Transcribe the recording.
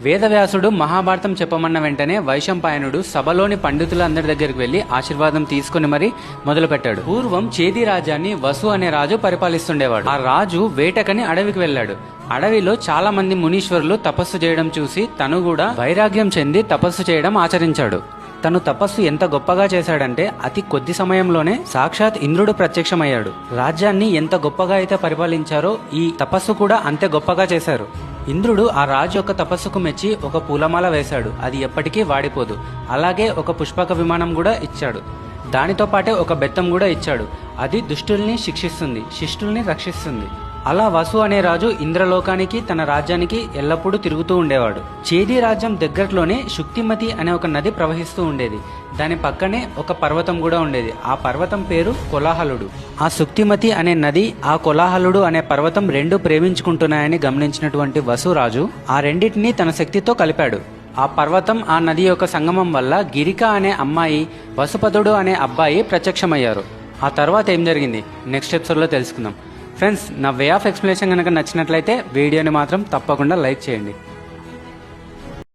వేదవ్యాసుడు మహాభారతం చెప్పమన్న వెంటనే వైశంపాయనుడు సభలోని పండితులందరి దగ్గరికి వెళ్లి ఆశీర్వాదం తీసుకుని మరీ మొదలుపెట్టాడు. పూర్వం చేది రాజ్యాన్ని వసు అనే రాజు పరిపాలిస్తుండేవాడు. ఆ రాజు వేటకని అడవికి వెళ్ళాడు. అడవిలో చాలా మంది మునీశ్వరులు తపస్సు చేయడం చూసి తను కూడా వైరాగ్యం చెంది తపస్సు చేయడం ఆచరించాడు. తను తపస్సు ఎంత గొప్పగా చేశాడంటే అతి కొద్ది సమయంలోనే సాక్షాత్ ఇంద్రుడు ప్రత్యక్షమయ్యాడు. రాజ్యాన్ని ఎంత గొప్పగా అయితే పరిపాలించారో ఈ తపస్సు కూడా అంతే గొప్పగా చేశారు. ఇంద్రుడు ఆ రాజు యొక్క తపస్సుకు మెచ్చి ఒక పూలమాల వేశాడు. అది ఎప్పటికీ వాడిపోదు. అలాగే ఒక పుష్పక విమానం కూడా ఇచ్చాడు. దానితో పాటే ఒక బెత్తం కూడా ఇచ్చాడు. అది దుష్టుల్ని శిక్షిస్తుంది, శిష్టుల్ని రక్షిస్తుంది. అలా వసు అనే రాజు ఇంద్రలోకానికి తన రాజ్యానికి ఎల్లప్పుడూ తిరుగుతూ ఉండేవాడు. చేది రాజ్యం దగ్గరలోనే శుక్తిమతి అనే ఒక నది ప్రవహిస్తూ ఉండేది. దాని పక్కనే ఒక పర్వతం కూడా ఉండేది. ఆ పర్వతం పేరు కోలాహలుడు. ఆ శుక్తిమతి అనే నది, ఆ కోలాహలుడు అనే పర్వతం రెండు ప్రేమించుకుంటున్నాయని గమనించినటువంటి వసురాజు ఆ రెండింటినీ తన శక్తితో కలిపాడు. ఆ పర్వతం ఆ నది యొక్క సంగమం వల్ల గిరిక అనే అమ్మాయి, వసుపతుడు అనే అబ్బాయి ప్రత్యక్షమయ్యారు. ఆ తర్వాత ఏం జరిగింది నెక్స్ట్ ఎపిసోడ్లో తెలుసుకుందాం. ఫ్రెండ్స్, నా వే ఆఫ్ ఎక్స్ప్లెనేషన్ కనుక నచ్చినట్లయితే వీడియోని మాత్రం తప్పకుండా లైక్ చేయండి.